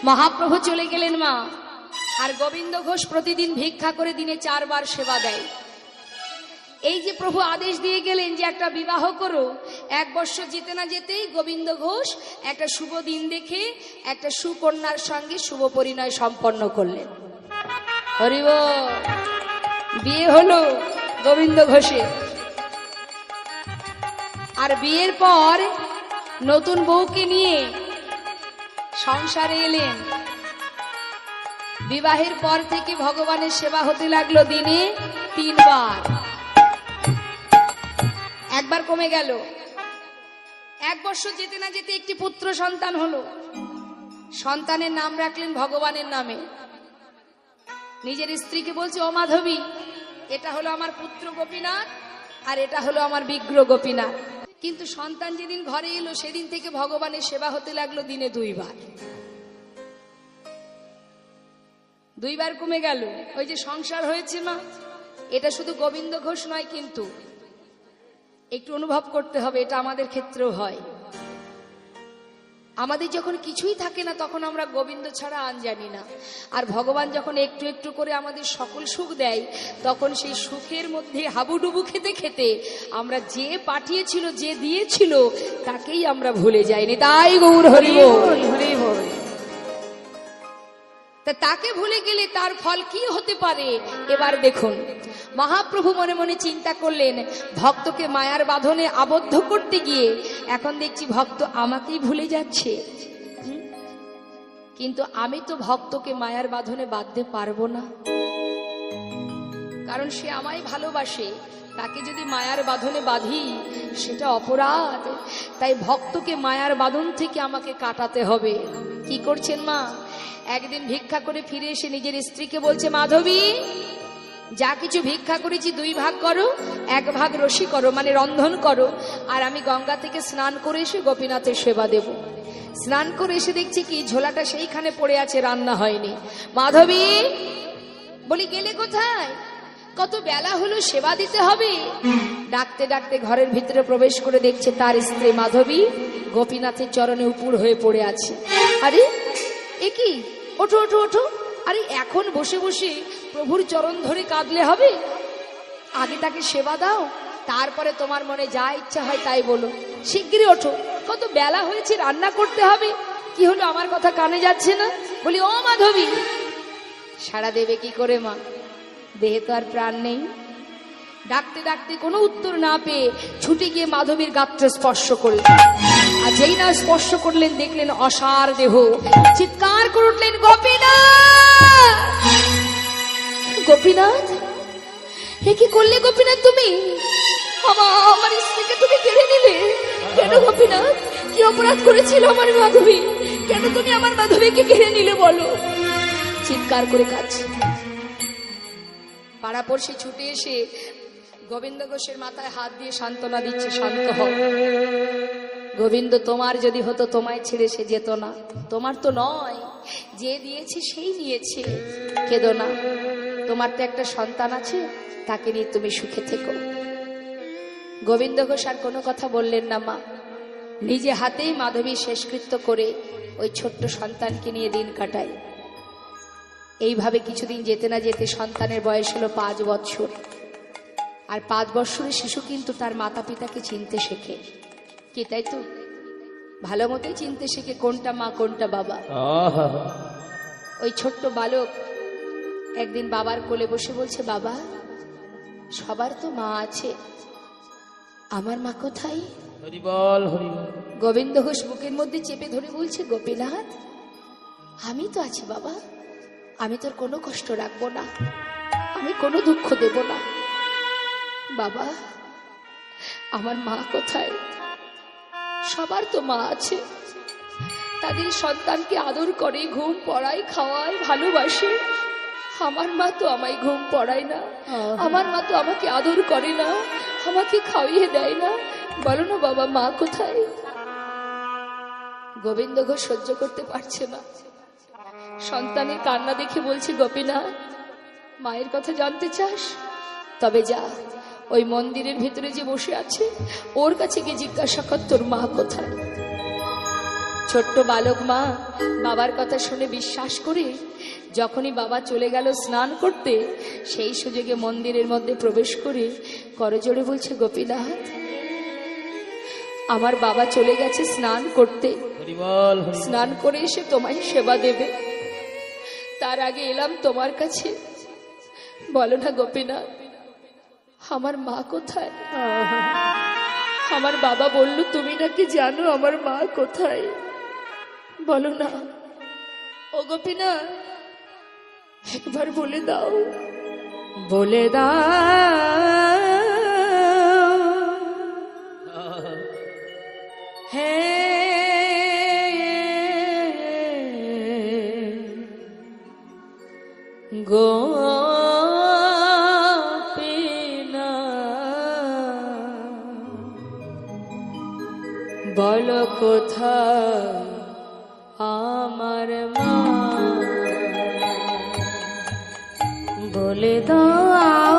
মহাপ্রভু চলে গেলেন মা, আর গোবিন্দ ঘোষ প্রতিদিন ভিক্ষা করে দিনে 4 বার সেবা দেয়। এই যে প্রভু আদেশ দিয়ে গেলেন যে একটা বিবাহ করো, 1 বছর যেতে না যেতেই গোবিন্দ ঘোষ একটা শুভ দিন দেখে একটা সুকন্যার সঙ্গে শুভ পরিণয় সম্পন্ন করলেন। হরি বল। বিয়ে হলো গোবিন্দ ঘোষের। আর বিয়ের পর নতুন বউকে নিয়ে সংসারে এলেন। বিবাহের পর থেকে ভগবানের সেবা হতে লাগলো দিনে 3 বার। 1 বার কমে গেল। 1 বছর যেতে না যেতে একটি পুত্র সন্তান হলো। সন্তানের নাম রাখলেন ভগবানের নামে। নিজের স্ত্রীকে বলছে, ও মাধবী, এটা হলো আমার পুত্র গোপীনাথ, আর এটা হলো আমার বিগ্রহ গোপীনাথ। কিন্তু সন্তান যেদিন ঘরে এলো সেদিন থেকে ভগবানের সেবা হতে লাগলো দিনে 2 বার। 2 বার কমে গেল। ওই যে সংসার হয়েছে মা, এটা শুধু গোবিন্দ ঘোষ নয়, কিন্তু একটু অনুভব করতে হবে, এটা আমাদের ক্ষেত্রেও হয়। আমাদের যখন কিছুই থাকে না তখন আমরা গোবিন্দ ছাড়া আন জানি না। আর ভগবান যখন একটু একটু করে আমাদের সকল সুখ দেয়, তখন সেই সুখের মধ্যে হাবুডুবু খেতে খেতে আমরা যে পাঠিয়েছিল, যে দিয়েছিল, তাকেই আমরা ভুলে যাইনি। তাই গৌর হরি বল, হরি বল। তা তাকে ভুলে গেলে তার ফল কি হতে পারে? এবার দেখুন, মহাপ্রভু মনে মনে চিন্তা করলেন, ভক্তকে মায়ার বাঁধনে আবদ্ধ করতে গিয়ে এখন দেখছি ভক্ত আমাকেই ভুলে যাচ্ছে। কিন্তু আমি তো ভক্তকে মায়ার বাঁধনে বাঁধতে পারবো না, কারণ সে আমায় ভালোবাসে। তাকে যদি মায়ার বাঁধনে বাঁধি সেটা অপরাধ। তাই ভক্তকে মায়ার বাঁধন থেকে আমাকে কাটাতে হবে। কি করছেন মা? একদিন ভিক্ষা করে ফিরে এসে নিজের স্ত্রীকে বলছে, মাধবী, যা কিছু ভিক্ষা করেছি 2 ভাগ করো, 1 ভাগ রসি করো, মানে রন্ধন করো, আর আমি গঙ্গা থেকে স্নান করে এসে গোপীনাথের সেবা দেব। স্নান করে এসে দেখছি কি ঝোলাটা সেইখানে পড়ে আছে, রান্না হয়নি। মাধবী, বলি গেলে কোথায়? কত বেলা হলো, সেবা দিতে হবে। ডাকতে ডাকতে ঘরের ভিতরে প্রবেশ করে দেখছে তার স্ত্রী মাধবী গোপীনাথের চরণে উপুড় হয়ে পড়ে আছে। আরে এ কি? ওঠো ওঠো ওঠো। আরে এখন বসে বসে প্রভুর চরণ ধরে কাঁদলে হবে? আগে তাকে সেবা দাও, তারপরে তোমার মনে যা ইচ্ছা হয় তাই বলো। শিগগিরই ওঠো, কত বেলা হয়েছে, রান্না করতে হবে। কি হলো, আমার কথা কানে যাচ্ছে না? বলি, ও মাধবী। সাড়া দেবে কি করে মা? দেহে তো আর প্রাণ নেই। ডাকতে ডাকতে কোনো উত্তর না পেয়ে ছুটে গিয়ে মাধবীর গাত্র স্পর্শ করলেন। আর যেই না স্পর্শ করলেন দেখলেন অসার দেহ। চিৎকার করে উঠলেন, গোপীনাথ, গোপীনাথ, হে কি করলে গোপীনাথ তুমি? আমার স্ত্রীকে তুমি কেড়ে নিলে কেন গোপীনাথ? কি অপরাধ করেছিল আমার মাধবী? কেন তুমি আমার মাধবীকে কেড়ে নিলে বলো? চিৎকার করে কাঁদছে। পাড়াপড়শি ছুটে এসে গোবিন্দ ঘোষের মাথায় হাত দিয়ে সান্ত্বনা দিচ্ছে, শান্ত হও। গোবিন্দ, তোমার যদি হতো তোমায় ছেড়ে সে যেত না। তোমার তো নয়, যে দিয়েছে সেই নিয়েছে। কেঁদো না, তোমার তো একটা সন্তান আছে, তাকে নিয়ে তুমি সুখে থেকো। গোবিন্দ ঘোষ আর কোনো কথা বললেন না মা। নিজে হাতেই মাধবী শেষকৃত্য করে ওই ছোট্ট সন্তানকে নিয়ে দিন কাটায়। এইভাবে কিছুদিন যেতে না যেতে সন্তানের বয়স হলো 5 বছর। আর 5 বছরের শিশু কিন্তু তার মাতা পিতাকে চিনতে শেখে। কি তাই তো? ভালো মতোই চিনতে শেখে কোনটা মা কোনটা বাবা। ওই ছোট্ট বালক একদিন বাবার কোলে বসে বলছে, বাবা, সবার তো মা আছে, আমার মা কোথায়? হরি বল, হরি বল। গোবিন্দ ঘোষ বুকের মধ্যে চেপে ধরে বলছে, গোপীনাথ, আমি তো আছি বাবা, আমি তোর কোনো কষ্ট রাখবো না, আমি কোনো দুঃখ দেব না। বাবা, আমার মা কোথায়? সবার তো মা আছে, তাদের সন্তানকে আদর করে, ঘুম পড়ায়, খাওয়ায়, ভালোবাসে। আমার মা তো আমায় ঘুম পড়ায় না, আমার মা তো আমাকে আদর করে না, আমাকে খাওয়িয়ে দেয় না। বলো না বাবা, মা কোথায়? গোবিন্দ ঘোষ সহ্য করতে পারছে না, সন্তানের কান্না দেখে বলছে, গোপীনাথ, মায়ের কথা জানতে চাস? তবে যা, ওই মন্দিরের ভিতরে যে বসে আছে ওর কাছে গিয়ে জিজ্ঞাসা কর তোর মা কোথায়। ছোট্ট বালক মা বাবার কথা শুনে বিশ্বাস করে যখনই বাবা চলে গেল স্নান করতে, সেই সুযোগে মন্দিরের মধ্যে প্রবেশ করে করজোড়ে বলছে, গোপীনাথ, আমার বাবা চলে গেছে স্নান করতে, হরি বল, হরি বল। স্নান করে এসে তোমায় সেবা দেবে, তার আগে এলাম তোমার কাছে, বলো না গোপীনাথ, আমার মা কোথায়? আমার বাবা বলল তুমি নাকি জানো আমার মা কোথায়, বলো না ও গোপীনাথ, একবার বলে দাও, বলে দাও। গোপীনাথ, বলো কোথায় আমার মা, বলে দাও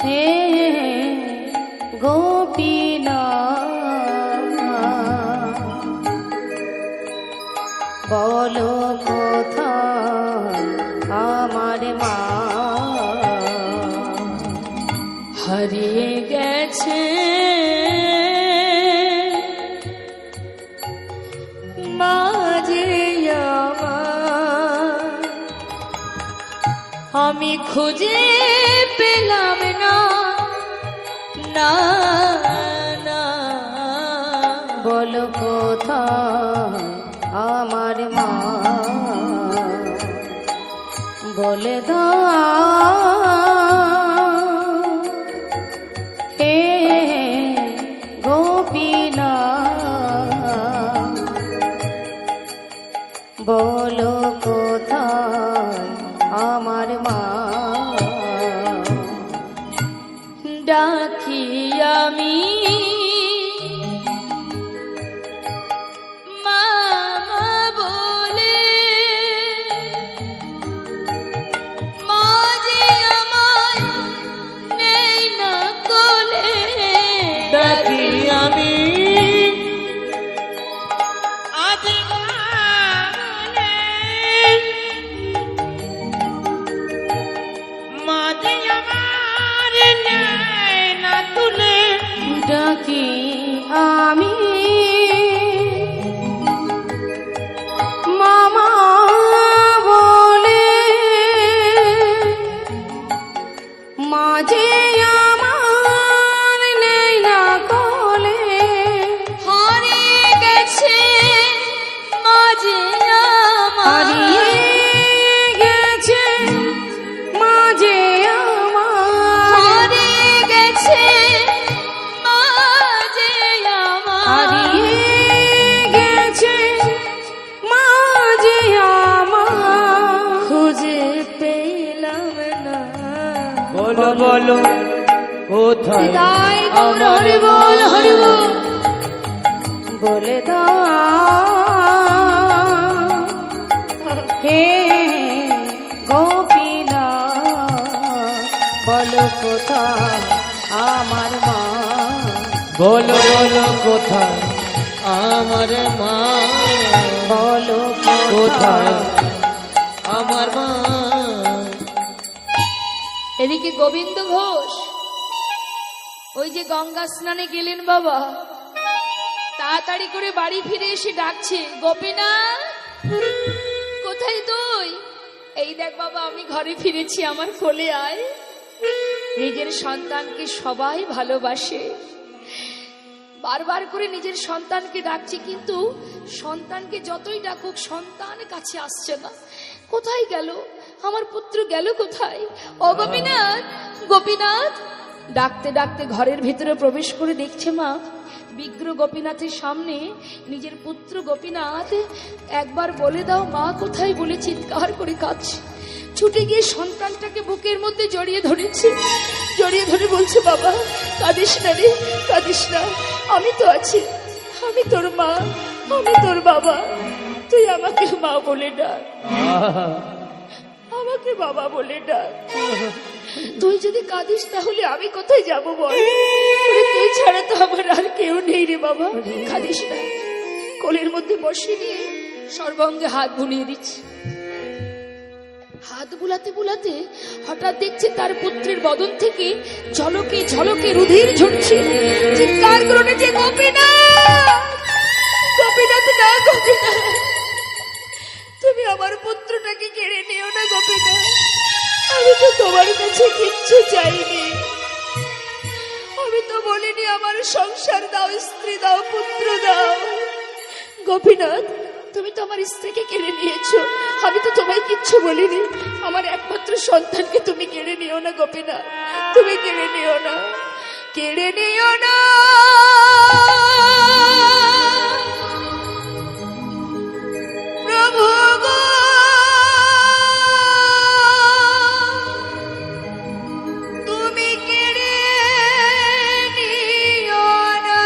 হে গোপীনাথ, বলো কোথায় আমার মা, হারিয়ে গেছে মাঝে আমার, আমি খুঁজে পেলাম না, না না, বলো কোথায় আমার মা, বলে দাও হে গোপীনাথ, বলো কোথায় আমার মা, ডাকি আমি মামা বলে, মা যে আমায় নেই না কোলে, ডাকি আমি আজ মা বলে, মাঝে আমার নেয় না তুলে, ডাকি আমি মামা বলে, মাঝে আমার নেই না কোলে, হারিয়ে গেছে মাঝে আমার, হারিয়ে গেছে মাঝে আমার, হারিয়ে গেছে মাঝে আমার, হারিয়ে গেছে মাঝে আমার, খুঁজে পেলাম না, বলো বলো কোথায় তাই তোর আমার হরি বল, হরি বল, বলে দাও হে গোপীনাথ, বলো কোথায় আমার মা, বলো বলো কোথায় আমার মা, বলো কোথায় কোথায়। আমার মা। এদিকে গোবিন্দ ঘোষ ওই যে গঙ্গা স্নানে গেলেন বাবা, তাড়াতাড়ি করে বাড়ি ফিরে এসে ডাকছে, গোপীনাথ কোথায় তুই? এই দেখ বাবা, আমি ঘরে ফিরেছি, আমার কোলে আয়। নিজের সন্তানকে সবাই ভালোবাসে, বারবার করে নিজের সন্তানকে ডাকছে, কিন্তু সন্তানকে যতই ডাকুক সন্তান কাছে আসছে না। কোথায় গেল আমার পুত্র, গেল কোথায়? ও গোপীনাথ, গোপীনাথ। ডাকতে ডাকতে ঘরের ভিতরে প্রবেশ করে দেখছে মা, বিগ্র গোপীনাথের সামনে নিজের পুত্র গোপীনাথ। একবার বলে দাও মা কোথায় বলে চিৎকার করে কাঁদছে। ছুটে গিয়ে সন্তানটাকে বুকের মধ্যে জড়িয়ে ধরেছে, জড়িয়ে ধরে বলছে, বাবা কাঁদিস না রে, কাঁদিস না, আমি তো আছি, আমি তোর মা, আমি তোর বাবা, তুই আমাকে মা বলে ডাক, আমাকে বাবা বলে ডাক। তুই যদি কাঁদিস তাহলে আমি কোথায় যাব বল? ওরে তুই ছাড়া তো আমার আর কেউ নেই রে বাবা। কাঁদিস না। কোলের মধ্যে বসিয়ে নিয়ে সর্বাঙ্গে হাত বুলিয়ে দিচ্ছে। হাত বুলাতে বুলাতে হঠাৎ দেখছে তার পুত্রের বদন থেকে ঝলকে ঝলকে রুধির ঝরছে। চিৎকার করে যে গোপীনাথ, গোপীনাথ না, গোপীনাথ তুমি আমার পুত্রটাকে কেড়ে নিও না গোপীনাথ। আমি তো তোমার কাছে কিচ্ছু চাইনি। আমি তো বলিনি আমার সংসার দাও, স্ত্রী দাও, পুত্র দাও। গোপীনাথ তুমি তো আমার স্ত্রীকে কেড়ে নিয়েছো, আমি তো তোমায় কিচ্ছু বলিনি। আমার একমাত্র সন্তানকে তুমি কেড়ে নিও না গোপীনাথ, তুমি কেড়ে নিও না, কেড়ে নিও না। প্রভু গো তুমি কেড়ে নিও না।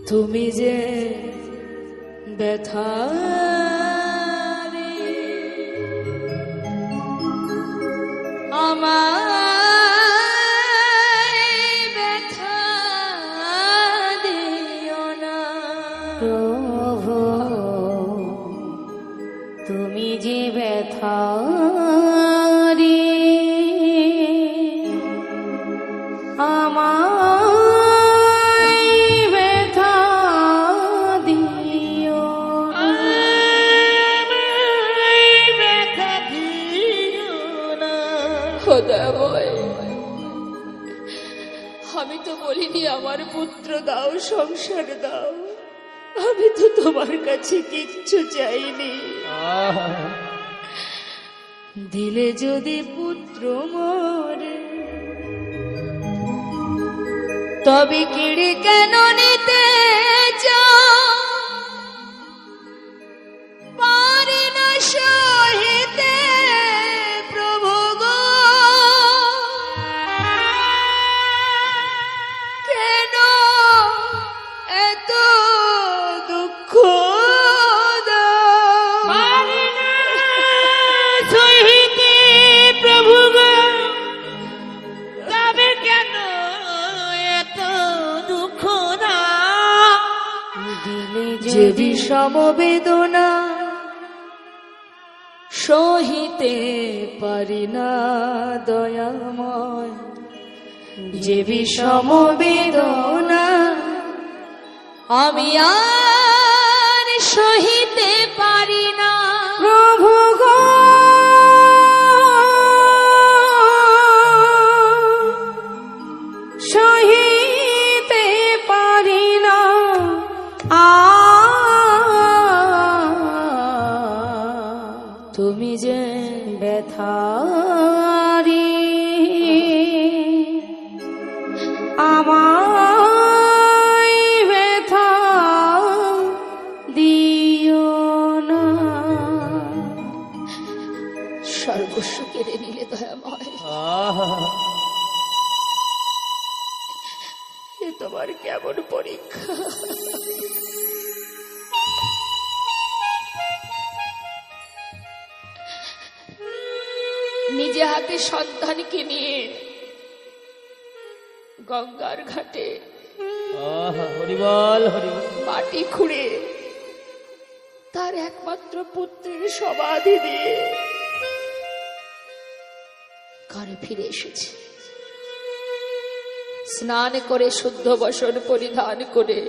তুমি যে ব্যথা রে আমায় ব্যথা দিও না। প্রভু তুমি যে ব্যথা রে আমায় ব্যথা দিও না। ব্যথা দিও না। খোদাময়, আমি তো বলিনি আমার পুত্র দাও, সংসার দাও। আমি তো তোমার কাছে কিচ্ছু চাইনি। দিলে যদি পুত্র মরে তবে কেড়ে কেন নিতে চাও? পারি না সহিতে প্রভু গো, কেন এত দুঃখ দাও? পারি না সহিতে প্রভু গো, তবে কেন এত দুঃখ দাও? দিলে যে বিষম বেদনা সহিতে পারি না দয়াময়, যে বিষম বেদনা আমি আর সহিতে পারি না। প্রভু গো সহিতে পারি না তুমি যে ব্যথা রে আমায় ব্যথা দিও না। সর্বস্ব কেড়ে নিলে দয়াময়, এ তোমার কেমন পরীক্ষা? নিজে হাতে সন্তানকে নিয়ে গঙ্গার ঘাটে হরিবল হরিবল। মাটি খুঁড়ে তার একমাত্র পুত্রের সমাধি দিয়ে ঘরে ফিরে এসেছে। স্নান করে শুদ্ধ বসন পরিধান করে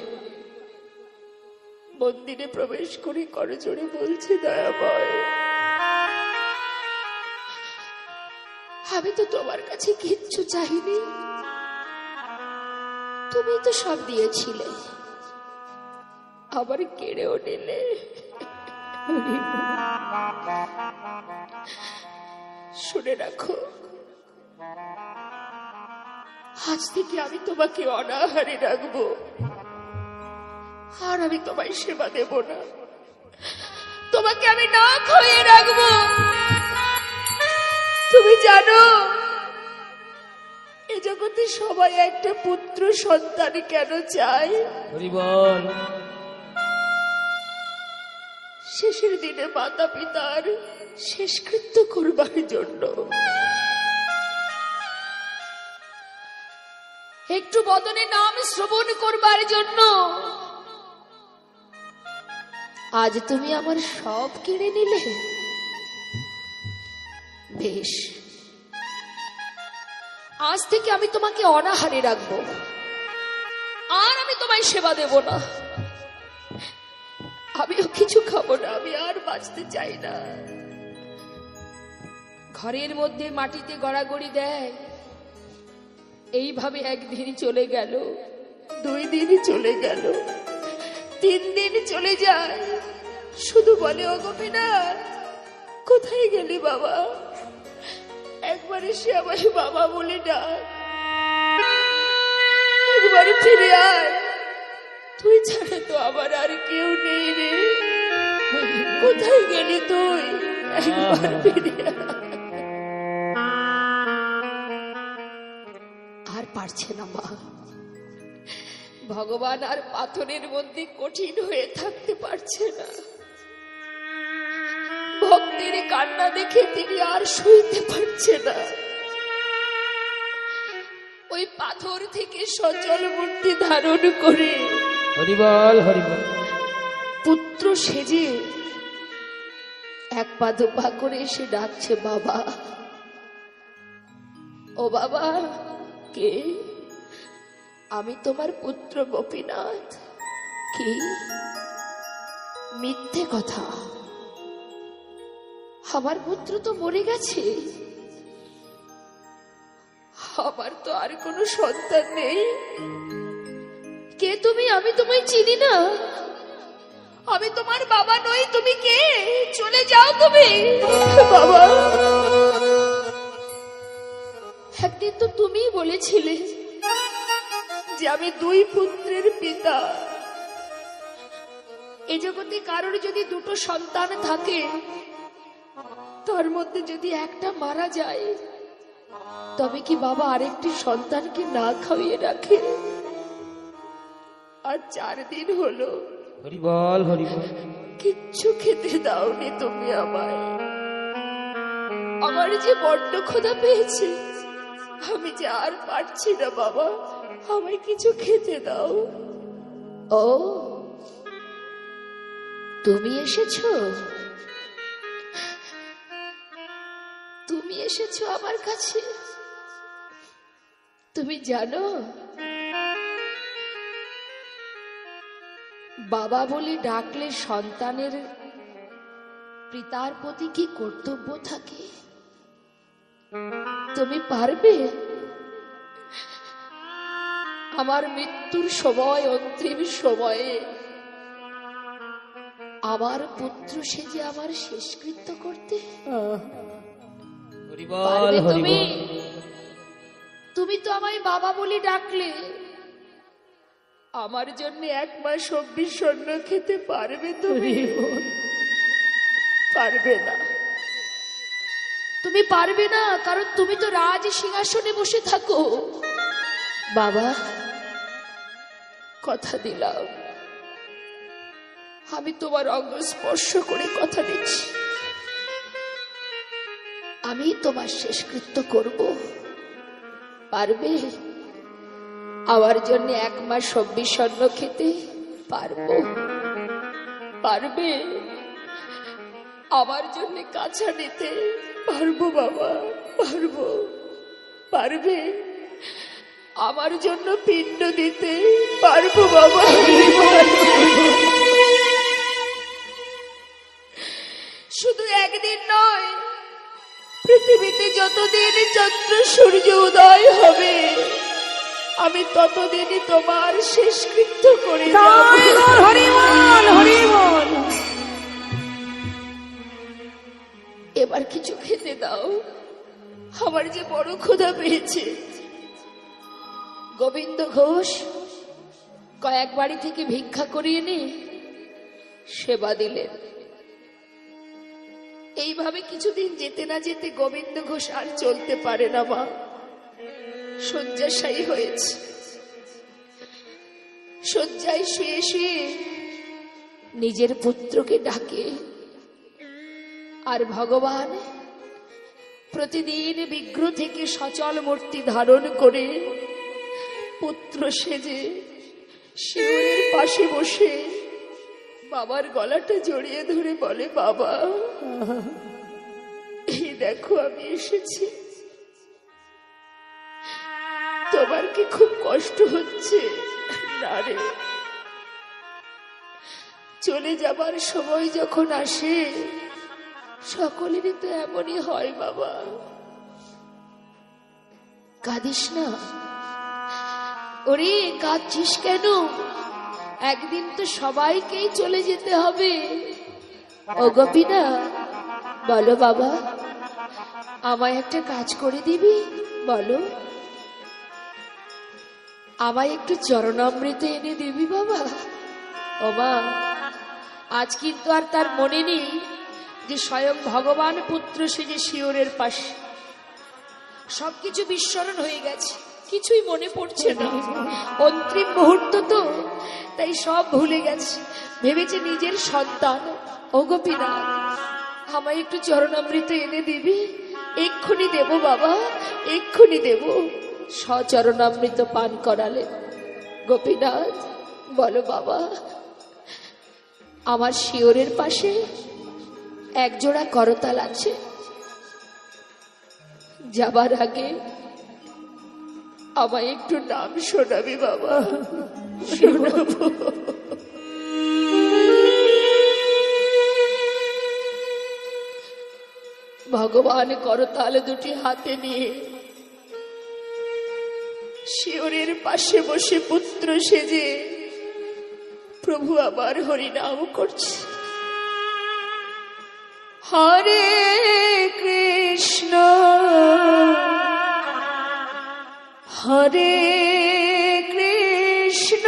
মন্দিরে প্রবেশ করে করজোড়ে বলছে, দয়াময় আমি তো তোমার কাছে কিচ্ছু চাইনি, তুমি তো সব দিয়েছিলে, আবার কেড়েও নিলে। শুনে রাখো, আজ থেকে আমি তোমাকে অনাহারে রাখবো, আর আমি তোমায় সেবা দেব না, তোমাকে আমি না খাইয়ে রাখবো। তুমি জানো এ জগতে সবাই একটা পুত্র সন্তান কেন চায়? হরি বল। শেষের দিনে মাতা পিতার শেষকৃত্য করবার জন্য, একটু বদনে নাম শ্রবণ করবার জন্য। আজ তুমি আমার সব কেড়ে নিলে। বেশ, আজ থেকে আমি তোমাকে অনাহারে রাখবো, আর আমি তোমায় সেবা দেব না। আমিও কিছু খাবো না, আমি আর বাঁচতে চাই না। ঘরের মধ্যে মাটিতে গড়াগড়ি দেয়। এইভাবে একদিন চলে গেল, 2 দিন চলে গেল, 3 দিন চলে যায়। শুধু বলে, ও গোপীনাথ, কোথায় গেলি বাবা? একবার এসে আমায় বাবা বলে ডাক, একবার ফিরে আয়, তুই ছাড়া তো আমার আর কেউ নেই রে। কোথায় গেলি তুই? একবার ফিরে আয়। আর পারছে না মা, ভগবান আর পাথরের মধ্যে কঠিন হয়ে থাকতে পারছে না। ভক্তের কান্না দেখে তিনি আর সইতে পারছে না। ওই পাথর থেকে সচল মূর্তি ধারণ করে হরি বল, হরি বল। পুত্র সেজে 1 পা 2 পা করে এসে ডাকছে, বাবা, ও বাবা। কে? আমি তোমার পুত্র গোপীনাথ। কি মিথ্যে কথা! আমার পুত্র তো মরে গেছে, আমার তো আর কোনো সন্তান নেই। কে তুমি? আমি তোমায় চিনি না, আমি তোমার বাবা নই। তুমি কে? চলে যাও তুমি। বাবা, একদিন তো তুমিই বলেছিলে যে আমি 2 পুত্রের পিতা। এই জগতে কারোর যদি 2টো সন্তান থাকে, তার মধ্যে যদি একটা মারা যায়, তবে কি বাবা আরেকটি সন্তানকে না খাইয়ে রাখে? আর 4 দিন হলো হরি বল, হরি বল। কিচ্ছু খেতে দাওনি তুমি আমায়। আমার যে বড্ড ক্ষুধা পেয়েছে, আমি যে আর পারছি না বাবা, আমায় কিছু খেতে দাও। ও, তুমি এসেছো? তুমি এসেছো আমার কাছে? তুমি জানো বাবা বলে ডাকলে সন্তানের পিতার প্রতি কি কর্তব্য থাকে? তুমি পারবে? আমার মৃত্যুর সময়, অন্তিম সময়ে আমার পুত্র সেজে আমার শেষকৃত্য করতে হরি বল, পারবে হরি তুমি? বল। তুমি তো আমায় বাবা বলে ডাকলে, আমার জন্য 1 মাস 24 স্বর্ণ খেতে পারবে তুমি? পারবে না, তুমি পারবে না, কারণ তুমি তো রাজ সিংহাসনে বসে থাকো। বাবা, কথা দিলাম, আমি তোমার অঙ্গ স্পর্শ করে কথা দিচ্ছি, আমি তোমার শেষকৃত্য করব। পারবে? আমার জন্য 1 মাস 24 স্বর্ণ খেতে পারবো? পারবে? আমার জন্য কাছা নিতে পারবো বাবা? পারবো? পারবে? আমার জন্য পিণ্ড দিতে পারবো বাবা? শুধু একদিন নয়, পৃথিবীতে যতদিন চন্দ্র সূর্য উদয় হবে, আমি ততদিনই তোমার শেষকৃত্য করে যাব। এবার কিছু খেতে দাও, আমার যে বড় ক্ষুধা পেয়েছে। গোবিন্দ ঘোষ কয়েক বাড়ি থেকে ভিক্ষা করিয়ে এনে সেবা দিলেন। এইভাবে কিছুদিন যেতে না যেতে গোবিন্দ ঘোষ আর চলতে পারে না মা। শয্যাশায়ী হয়েছে। শয্যায় শুয়ে শুয়ে নিজের পুত্রকে ডাকে, আর ভগবান প্রতিদিন বিগ্রহ থেকে সচল মূর্তি ধারণ করে পুত্র সেজে শিবের পাশে বসে বাবার গলাটা জড়িয়ে ধরে বলে, বাবা এই দেখো আমি এসেছি, তোমার কি খুব কষ্ট হচ্ছে? না রে, চলে যাবার সময় যখন আসে সকলেরই তো এমনই হয় বাবা, কাঁদিস না। ওরে কাঁদছিস কেন? একদিন তো সবাইকেই চলে যেতে হবে। ও গোপীনা, বলো বাবা, আমায় একটা কাজ করে দিবি? বলো, আমায় একটু চরণামৃত এনে দিবি বাবা? ও মা, আজ কিন্তু আর তার মনে নেই যে স্বয়ং ভগবান পুত্র সেজে শিওরের পাশে। সবকিছু বিস্মরণ হয়ে গেছে, কিছুই মনে পড়ছে না। অন্তিম মুহূর্ত তো, তাই সব ভুলে গেছে। ভেবেছে নিজের সন্তান। ও গোপীনাথ, আমায় একটু চরণামৃত এনে দিবি? এক্ষুনি দেব বাবা, এক্ষুনি দেব। সচরণামৃত পান করালেন। গোপীনাথ, বলো বাবা, আমার শিওরের পাশে একজোড়া করতাল আছে, যাবার আগে আমায় একটু নাম শোনাবি বাবা? শোনাবো। ভগবান করতাল দুটি হাতে নিয়ে শিওরের পাশে বসে পুত্র সেজে প্রভু আবার হরিনাম করছে। হরে কৃষ্ণ হরে কৃষ্ণ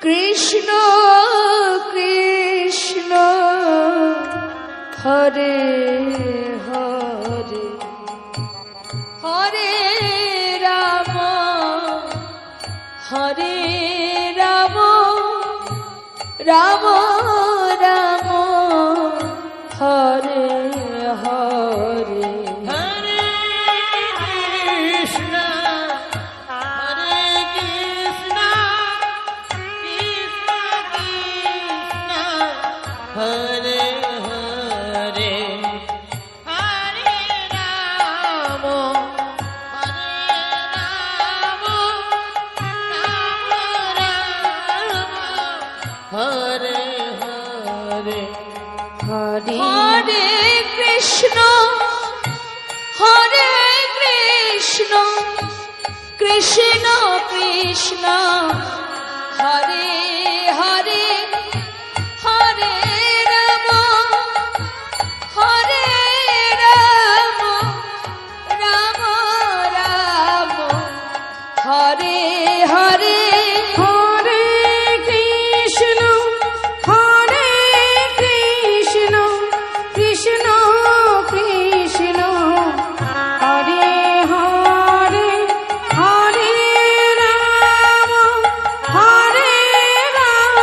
কৃষ্ণ কৃষ্ণ হরে হরে, হরে রাম হরে রাম রাম রাম হরে হরে। হরে কৃষ্ণ হরে কৃষ্ণ কৃষ্ণ কৃষ্ণ হরে হরে, হরে রাম হরে রাম রাম রাম হরে হরে। হরে কৃষ্ণ হরে কৃষ্ণ কৃষ্ণ কৃষ্ণ হরে হরে, হরে রাম হরে রাম রাম রাম হরে হরে। হরে কৃষ্ণ হরে কৃষ্ণ কৃষ্ণ কৃষ্ণ হরে হরে, হরে রাম হরে রাম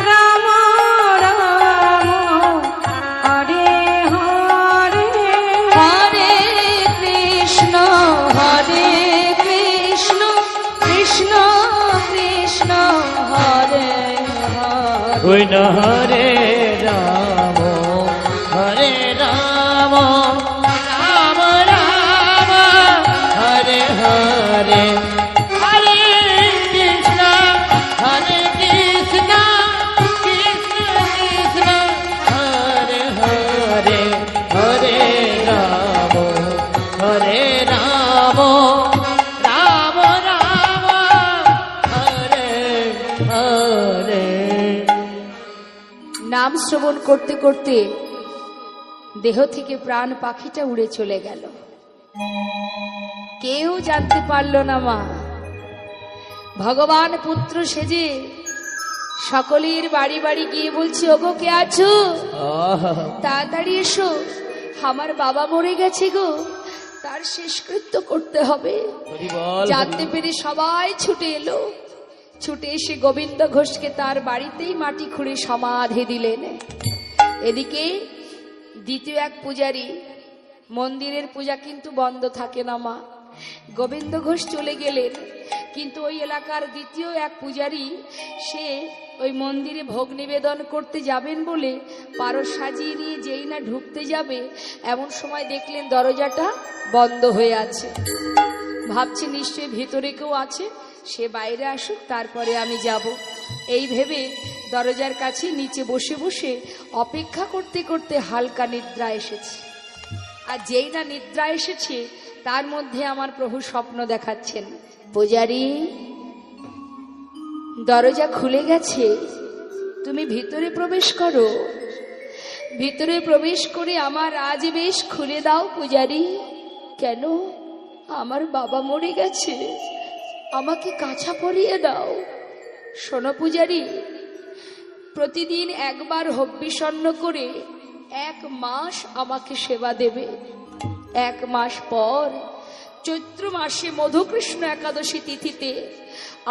রাম রাম হরে হরে। হরে কৃষ্ণ হরে কৃষ্ণ কৃষ্ণ কৃষ্ণ হরে হরে। ওই না হরে রাম হরে রাম রাম রাম হরে হরে, হরে কৃষ্ণ কৃষ্ণ কৃষ্ণ হরে হরে, হরে রাম হরে রাম রাম রাম হরে হরে। নাম শ্রবণ করতে করতে দেহ থেকে প্রাণ পাখিটা উড়ে চলে গেল। কেউ জানতে পারল না মা। ভগবান পুত্র সেজে সকলের বাড়ি বাড়ি গিয়ে বলছে, ওগো কে আছো? তাড়াতাড়ি এসো, আমার বাবা মরে গেছে গো, তার শেষকৃত্য করতে হবে। হরি বল। জানতে পেরে সবাই ছুটে এলো। ছুটে এসে গোবিন্দ ঘোষকে তার বাড়িতেই মাটি খুঁড়ে সমাধি দিলেন। এদিকে দ্বিতীয় এক পূজারী, মন্দিরের পূজা কিন্তু বন্ধ থাকে না মা, গোবিন্দ ঘোষ চলে গেলেন, কিন্তু ওই এলাকার দ্বিতীয় এক পূজারী সে ওই মন্দিরে ভোগ নিবেদন করতে যাবেন বলে পারস সাজিয়ে নিয়ে যেই না ঢুকতে যাবে এমন সময় দেখলেন দরজাটা বন্ধ হয়ে আছে। ভাবছে নিশ্চয়ই ভিতরে কেউ আছে, সে বাইরে আসুক তারপরে আমি যাব। এই ভেবে দরজার কাছে নিচে বসে বসে অপেক্ষা করতে করতে হালকা নিদ্রা এসেছে। আর যেই না নিদ্রা এসেছে তার মধ্যে আমার প্রভু স্বপ্ন দেখাচ্ছেন, পূজারী দরজা খুলে গেছে, তুমি ভিতরে প্রবেশ করো। ভিতরে প্রবেশ করে আমার রাজবেশ খুলে দাও পূজারী। কেন? আমার বাবা মরে গেছে, আমাকে কাছা পরিয়ে দাও। শোনো পূজারী, প্রতিদিন একবার হব্বিষণ্ণ করে 1 মাস আমাকে সেবা দেবে। 1 মাস পর চৈত্র মাসে মধুকৃষ্ণ একাদশী তিথিতে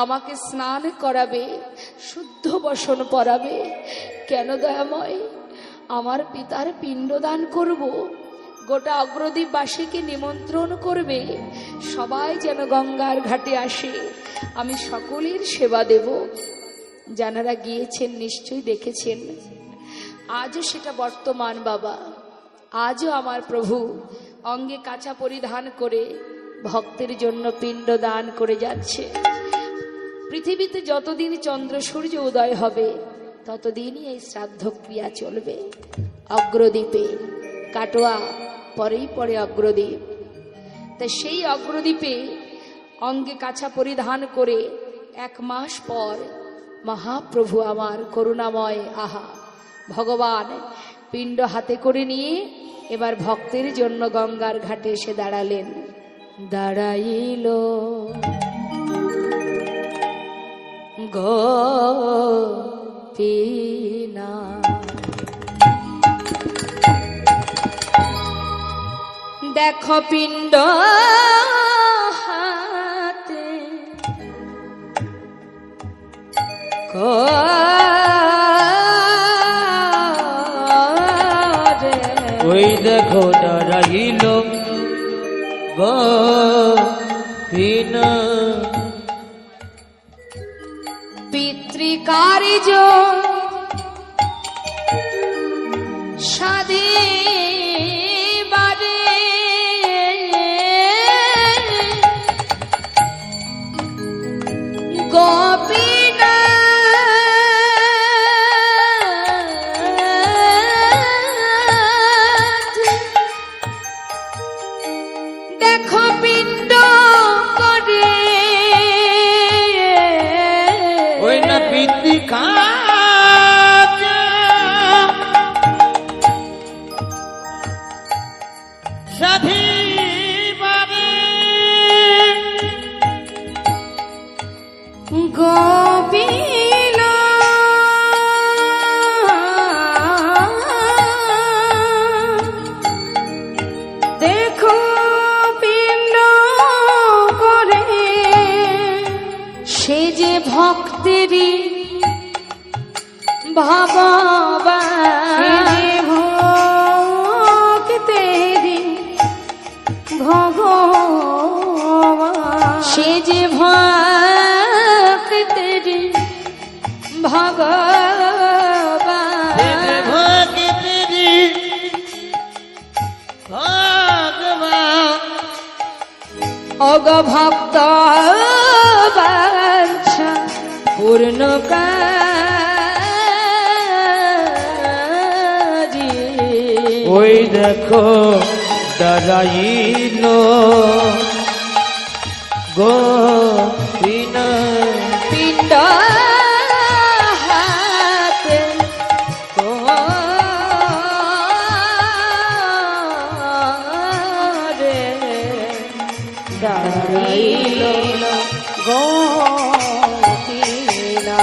আমাকে স্নান করাবে, শুদ্ধ বসন পরাবে। কেন দয়াময়? আমার পিতার পিণ্ডদান করব, গোটা অগ্রদ্বীপবাসীকে নিমন্ত্রণ করবে, সবাই যেন গঙ্গার ঘাটে আসে, আমি সকলের সেবা দেব। যারা গিয়েছেন নিশ্চয়ই দেখেছেন, আজও সেটা বর্তমান বাবা। আজও আমার প্রভু অঙ্গে কাঁচা পরিধান করে ভক্তের জন্য পিণ্ড দান করে যাচ্ছে। পৃথিবীতে যতদিন চন্দ্র সূর্য উদয় হবে ততদিনই এই শ্রাদ্ধ ক্রিয়া চলবে। অগ্রদ্বীপে কাটোয়া পরেই পরে অগ্রদ্বীপ, তাই সেই অগ্রদ্বীপে অঙ্গে কাঁচা পরিধান করে 1 মাস পর মহাপ্রভু আমার করুণাময় আহা ভগবান পিণ্ড হাতে করে নিয়ে এবার ভক্তের জন্য গঙ্গার ঘাটে এসে দাঁড়ালেন। দাঁড়াইল গোপীনা, দেখো পিণ্ড হাতে ওই দেখো দাঁড়াইল গোপীনা, পিতৃকার্য সাধে বারে গোপীনা দেখো পিণ্ড করে ওই না পিতৃকা সাধী বারে গোপীনা দেখো পিণ্ড করে, সে যে ভক্তেরই ভগবান, ভক্তেরি ভগবান, সে যে ভক্তেরই ভগবান, ভগিনী ভগবান অগ ভক্ত বাঞ্ছা পূর্ণ কারি। ওই দেখো দাঁড়াইল গোপীনা, পিণ্ড হাতে করে দাঁড়াইল গোপীনা।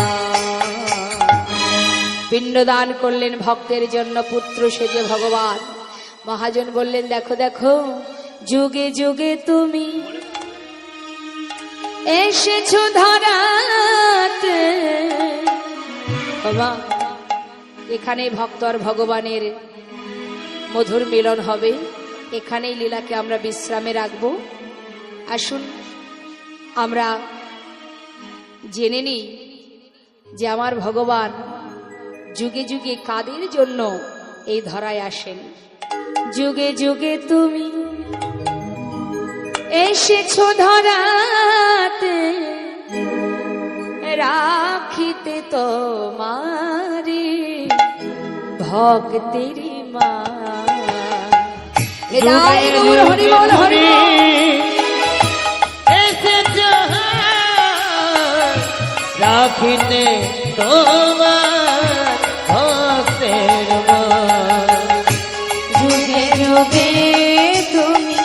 পিণ্ডদান করলেন ভক্তের জন্য পুত্র সেজে ভগবান। মহাজন বললেন, দেখো দেখো যুগে যুগে তুমি এসেছো ধরাতে। বাবা, এখানে ভক্ত আর ভগবানের মধুর মিলন হবে, এখানেই লীলাকে আমরা বিশ্রামে রাখবো। আসুন আমরা জেনে নিই যে আমার ভগবান যুগে যুগে কাদের জন্য এই ধরায় আসেন। যুগে যুগে তুমি এসেছো ধরাতে, রাখিতে তোমারি ভক্তের মা। হৃদয় গৌর হরি বল হরি বল। এসেছো রাখিতে তোমার ভক্তের মন। যুগে যুগে তুমি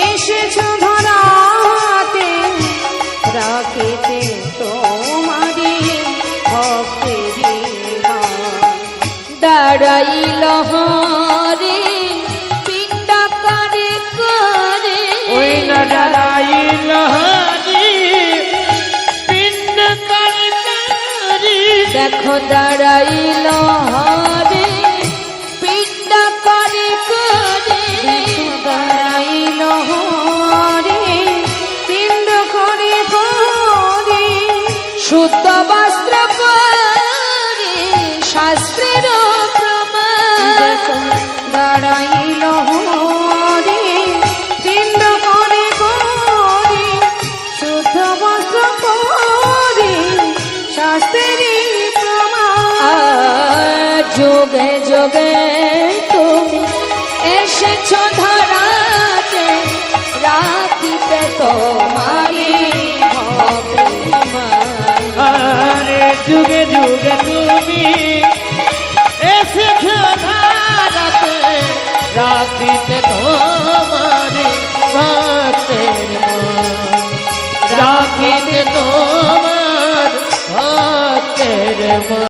এসেছো ধরাতে, রাখিতে তোমারি ভক্তেরি মা। দাঁড়াইল হরে পিণ্ডা করে করে, ওই না দাঁড়াইল হরি পিণ্ড করি করি। দেখো দাঁড়াইল হরে পিণ্ডা করে করে, দাঁড়াইল হরে পিণ্ড করে করে, শুদ্ধ বস্ত্র পরে শাস্ত্রের প্রমাণ। দাঁড়াইল হরে পিণ্ড করে করে, শুদ্ধ বস্ত্র করে শাস্ত্রেরই প্রমাণ। যুগে যুগে তুমি এসেছো ধরাতে, রাখিতে তোমারি ভক্তের মা। আরে যুগে যুগে তুমি এসেছো ধরাতে, রাখিতে তোমার ভক্তের মন। রাখিতে তোমার ভক্তের মন।